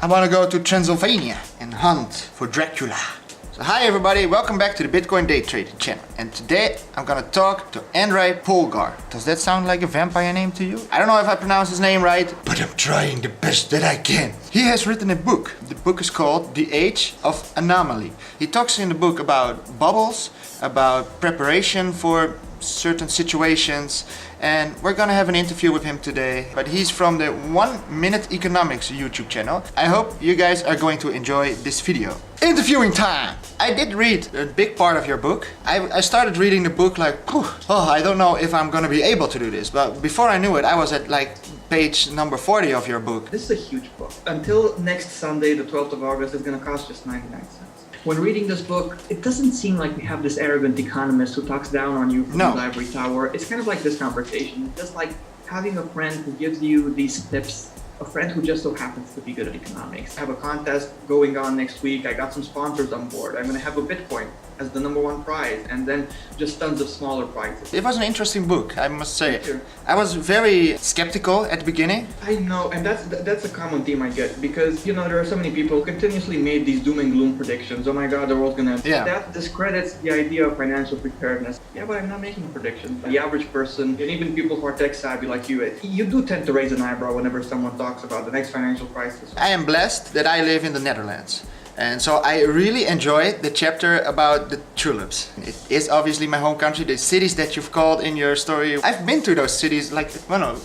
I want to go to Transylvania and hunt for Dracula. So hi everybody, welcome back to the Bitcoin Daytrader channel. And today I'm gonna talk to Andrei Polgar. Does that sound like a vampire name to you? I don't know if I pronounce his name right, but I'm trying the best that I can. He has written a book. The book is called The Age of Anomaly. He talks in the book about bubbles, about preparation for certain situations, and we're gonna have an interview with him today. But he's from the 1 Minute Economics YouTube channel. I hope you guys are going to enjoy this video. Interviewing time! I did read a big part of your book. I started reading the book like, I don't know if I'm gonna be able to do this. But before I knew it, I was at like page number 40 of your book. This is a huge book. Until next Sunday, the 12th of August, it's gonna cost just 99 cents. When reading this book, it doesn't seem like we have this arrogant economist who talks down on you from the ivory tower. It's kind of like this conversation. It's just like having a friend who gives you these tips, a friend who just so happens to be good at economics. I have a contest going on next week. I got some sponsors on board. I'm going to have a Bitcoin as the #1 prize, and then just tons of smaller prizes. It was an interesting book, I must say. I was very skeptical at the beginning. I know, and that's a common theme I get, because, you know, there are so many people who continuously made these doom and gloom predictions. Oh my god, the world's gonna... Yeah. That discredits the idea of financial preparedness. Yeah, but I'm not making predictions. The average person, and even people who are tech savvy like you do tend to raise an eyebrow whenever someone talks about the next financial crisis. I am blessed that I live in the Netherlands. And so I really enjoyed the chapter about the tulips. It is obviously my home country, the cities that you've called in your story. I've been to those cities like,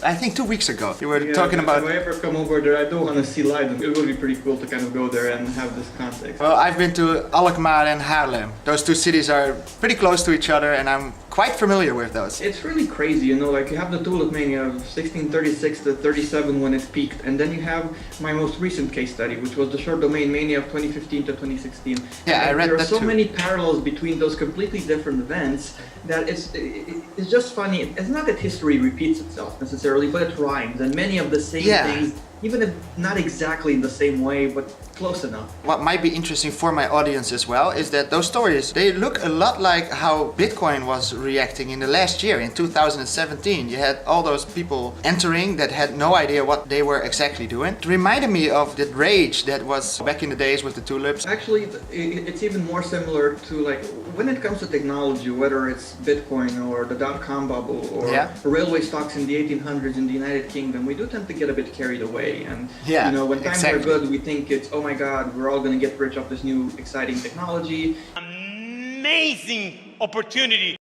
I think 2 weeks ago. You were talking about... If I ever come over there, I do want to see Leiden. It would be pretty cool to kind of go there and have this context. Well, I've been to Alkmaar and Haarlem. Those two cities are pretty close to each other, and I'm quite familiar with those. It's really crazy, you know, like you have the tulip mania of 1636 to 37 when it peaked, and then you have my most recent case study, which was the short domain mania of 2015 to 2016. Yeah, I read that too. There are so many parallels between those completely different events that it's just funny. It's not that history repeats itself necessarily, but it rhymes, and many of the same things, even if not exactly in the same way, but close enough. What might be interesting for my audience as well is that those stories, they look a lot like how Bitcoin was reacting in the last year, in 2017. You had all those people entering that had no idea what they were exactly doing. It reminded me of that rage that was back in the days with the tulips. Actually, it's even more similar to, like, when it comes to technology, whether it's Bitcoin or the dot-com bubble or railway stocks in the 1800s in the United Kingdom, we do tend to get a bit carried away. And you know, when times are good, we think it's, oh my god, we're all going to get rich off this new exciting technology. Amazing opportunity.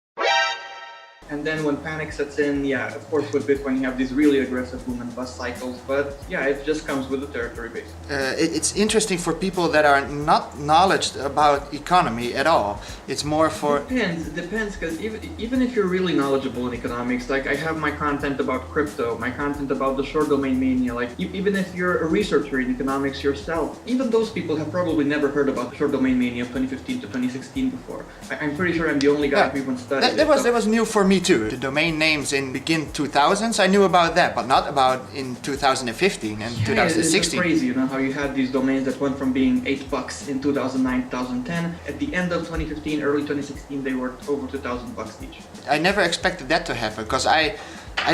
And then when panic sets in, of course with Bitcoin you have these really aggressive boom and bust cycles, but it just comes with the territory base. It's interesting for people that are not knowledgeable about economy at all. It's more for... It depends, because even if you're really knowledgeable in economics, like I have my content about crypto, my content about the short domain mania, like even if you're a researcher in economics yourself, even those people have probably never heard about the short domain mania of 2015 to 2016 before. I'm pretty sure I'm the only guy who even studied it. That was new for me too. The domain names in begin 2000s, I knew about that, but not about in 2015 and 2016. It's crazy, you know, how you had these domains that went from being $8 in 2009, 2010. At the end of 2015, early 2016, they were over $2,000 each. I never expected that to happen, because I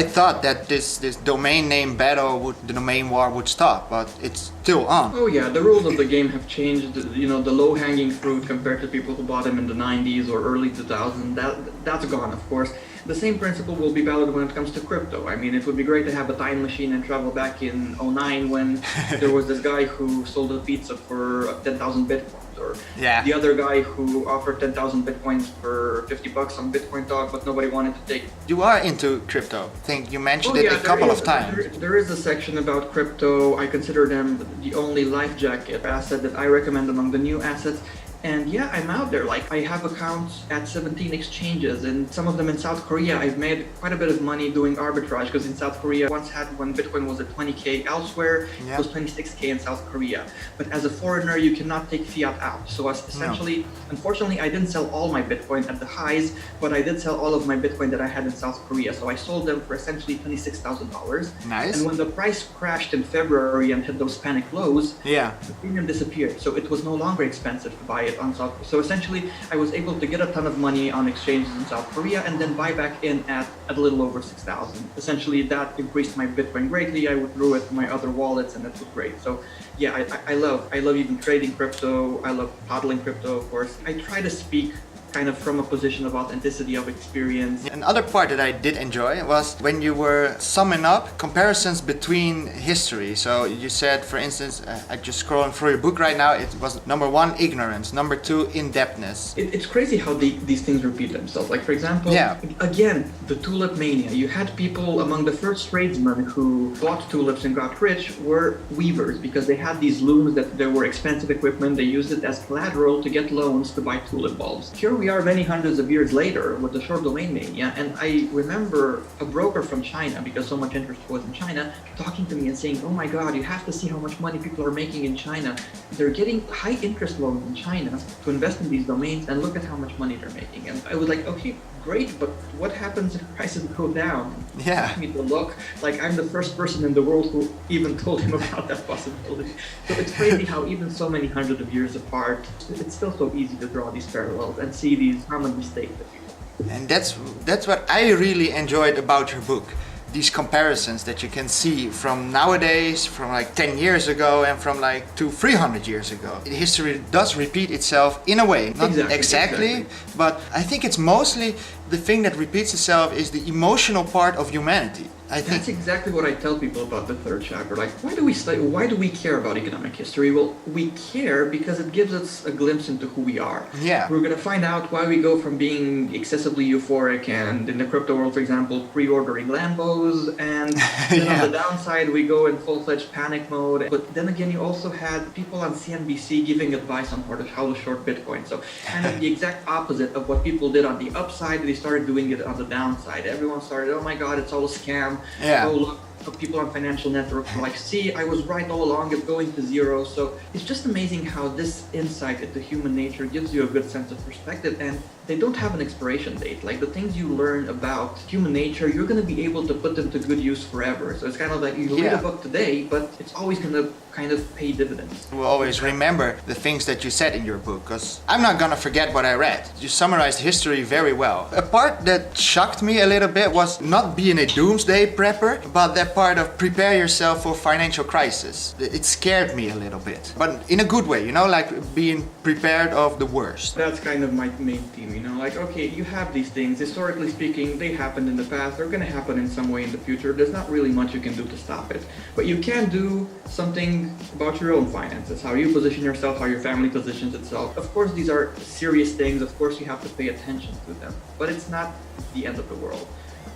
thought that this domain name battle, the domain war would stop, but it's still on. Oh yeah, the rules of the game have changed. You know, the low-hanging fruit compared to people who bought them in the 90s or early 2000s, that's gone, of course. The same principle will be valid when it comes to crypto. I mean, it would be great to have a time machine and travel back in 2009 when there was this guy who sold a pizza for 10,000 bitcoins, or the other guy who offered 10,000 bitcoins for $50 on Bitcoin Talk, but nobody wanted to take it. You are into crypto. I think you mentioned it a couple of times. There is a section about crypto. I consider them the only life jacket asset that I recommend among the new assets. And yeah, I'm out there. Like, I have accounts at 17 exchanges, and some of them in South Korea. I've made quite a bit of money doing arbitrage, because in South Korea, once had when Bitcoin was at 20K elsewhere, it was 26K in South Korea. But as a foreigner, you cannot take fiat out. So essentially, unfortunately, I didn't sell all my Bitcoin at the highs, but I did sell all of my Bitcoin that I had in South Korea. So I sold them for essentially $26,000. Nice. And when the price crashed in February and hit those panic lows, the premium disappeared. So it was no longer expensive to buy it on South Korea. So essentially, I was able to get a ton of money on exchanges in South Korea and then buy back in at a little over 6,000. Essentially, that increased my Bitcoin greatly. I withdrew it to my other wallets, and it was great. So yeah, I love even trading crypto. I love hodling crypto, of course. I try to speak kind of from a position of authenticity, of experience. Another part that I did enjoy was when you were summing up comparisons between history. So you said, for instance, I just scrolling through your book right now, it was number 1, ignorance, number 2, in-depthness. It's crazy how these things repeat themselves. Like, for example, again, the tulip mania. You had people among the first tradesmen who bought tulips and got rich were weavers, because they had these looms that there were expensive equipment. They used it as collateral to get loans to buy tulip bulbs. Here we are many hundreds of years later with the short domain mania, and I remember a broker from China, because so much interest was in China, talking to me and saying, oh my god, you have to see how much money people are making in China. They're getting high interest loans in China to invest in these domains, and look at how much money they're making. And I was like, okay, great, but what happens if prices go down? Yeah. Me to look like I'm the first person in the world who even told him about that possibility. So it's crazy how even so many hundreds of years apart, it's still so easy to draw these parallels and see these common mistakes that people. And that's what I really enjoyed about your book. These comparisons that you can see from nowadays, from like 10 years ago, and from like 200-300 years ago. History does repeat itself in a way, not exactly, but I think it's mostly the thing that repeats itself is the emotional part of humanity. I think that's exactly what I tell people about the third chapter. Like, why do we study? Why do we care about economic history? Well, we care because it gives us a glimpse into who we are. Yeah. We're gonna find out why we go from being excessively euphoric and in the crypto world, for example, pre-ordering Lambos, and then on the downside we go in full-fledged panic mode. But then again, you also had people on CNBC giving advice on how to short Bitcoin. So kind of the exact opposite of what people did on the upside. They started doing it on the downside. Everyone started, oh my god, it's all a scam. Yeah. Oh, look, people on financial networks were like, see, I was right all along, it's going to zero. So it's just amazing how this insight into human nature gives you a good sense of perspective, and they don't have an expiration date. Like, the things you learn about human nature, you're going to be able to put them to good use forever. So it's kind of like you read a book today, but it's always going to kind of pay dividends. We'll always remember the things that you said in your book, because I'm not gonna forget what I read. You summarized history very well. A part that shocked me a little bit was not being a doomsday prepper, but that part of prepare yourself for financial crisis. It scared me a little bit, but in a good way, you know, like being prepared of the worst. That's kind of my main theme, you know, like, okay, you have these things, historically speaking, they happened in the past, they're gonna happen in some way in the future. There's not really much you can do to stop it, but you can do something about your own finances, how you position yourself, how your family positions itself. Of course, these are serious things. Of course, you have to pay attention to them, but it's not the end of the world.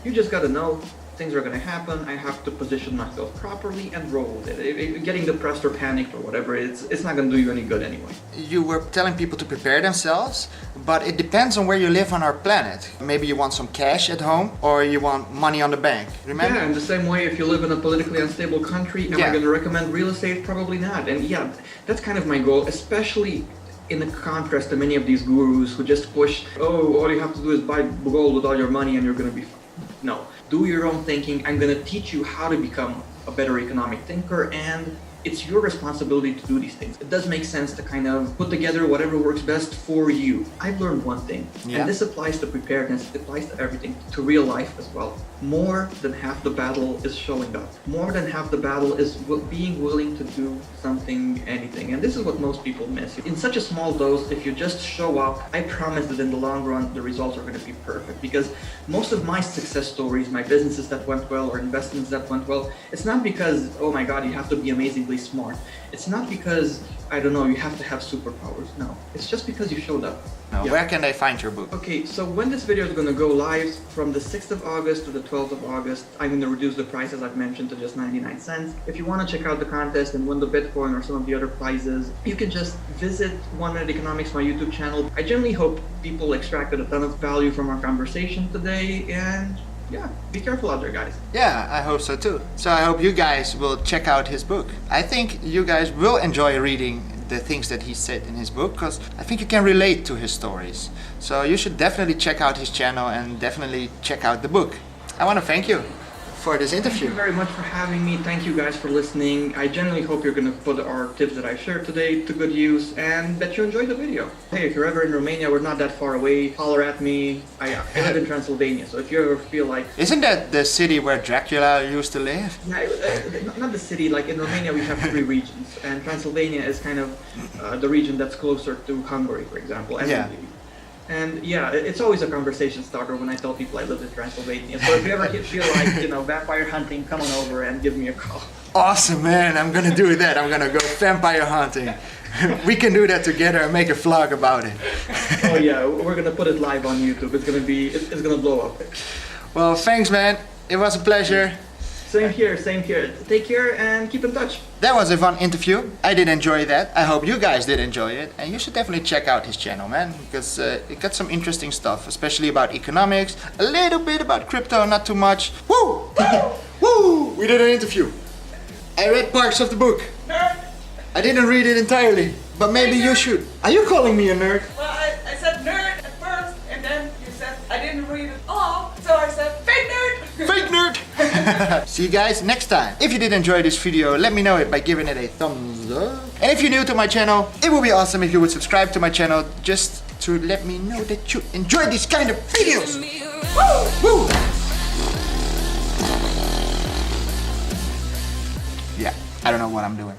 You just got to know things are going to happen. I have to position myself properly and roll with it. Getting depressed or panicked or whatever, it's not going to do you any good anyway. You were telling people to prepare themselves, but it depends on where you live on our planet. Maybe you want some cash at home, or you want money on the bank. Remember? Yeah, in the same way, if you live in a politically unstable country, am I going to recommend real estate? Probably not. And yeah, that's kind of my goal, especially in the contrast to many of these gurus who just push, oh, all you have to do is buy gold with all your money and you're going to be fine. No. Do your own thinking. I'm going to teach you how to become a better economic thinker, and it's your responsibility to do these things. It does make sense to kind of put together whatever works best for you. I've learned one thing, and this applies to preparedness, it applies to everything, to real life as well. More than half the battle is showing up. More than half the battle is being willing to do something, anything. And this is what most people miss. In such a small dose, if you just show up, I promise that in the long run, the results are going to be perfect. Because most of my success stories, my businesses that went well or investments that went well, it's not because, oh my God, you have to be amazingly smart. It's not because, I don't know, you have to have superpowers. No, it's just because you showed up. Now, where can they find your book? Okay, so when this video is going to go live, from the 6th of August to the 12th of August, I'm going to reduce the price, as I've mentioned, to just 99 cents. If you want to check out the contest and win the Bitcoin or some of the other prizes, you can just visit 1 Minute Economics, my YouTube channel. I generally hope people extracted a ton of value from our conversation today, and yeah, be careful out there, guys. Yeah, I hope so too. So I hope you guys will check out his book. I think you guys will enjoy reading the things that he said in his book, because I think you can relate to his stories. So you should definitely check out his channel and definitely check out the book. I want to thank you for this Thank interview. you very much for having me. Thank you guys for listening. I genuinely hope you're going to put our tips that I shared today to good use and that you enjoyed the video. Hey, if you're ever in Romania, we're not that far away. Holler at me. I live in Transylvania, so if you ever feel like... Isn't that the city where Dracula used to live? Yeah, not the city. Like in Romania, we have 3 regions, and Transylvania is kind of the region that's closer to Hungary, for example. And yeah, it's always a conversation starter when I tell people I live in Transylvania. So if you ever feel like, you know, vampire hunting, come on over and give me a call. Awesome, man. I'm gonna do that. I'm gonna go vampire hunting. We can do that together and make a vlog about it. Oh yeah, we're gonna put it live on YouTube. It's gonna blow up. Well, thanks, man. It was a pleasure. Same here, same here. Take care and keep in touch. That was a fun interview. I did enjoy that. I hope you guys did enjoy it. And you should definitely check out his channel, man. Because it got some interesting stuff, especially about economics, a little bit about crypto, not too much. Woo! Woo! We did an interview. I read parts of the book. Nerd. I didn't read it entirely, but maybe you should. Are you calling me a nerd? Well, I said nerd at first, and then you said I didn't read it all, so I said fake nerd. Fake nerd! See you guys next time. If you did enjoy this video, let me know it by giving it a thumbs up. And if you're new to my channel, it would be awesome if you would subscribe to my channel just to let me know that you enjoy these kind of videos. Woo! Woo! Yeah, I don't know what I'm doing.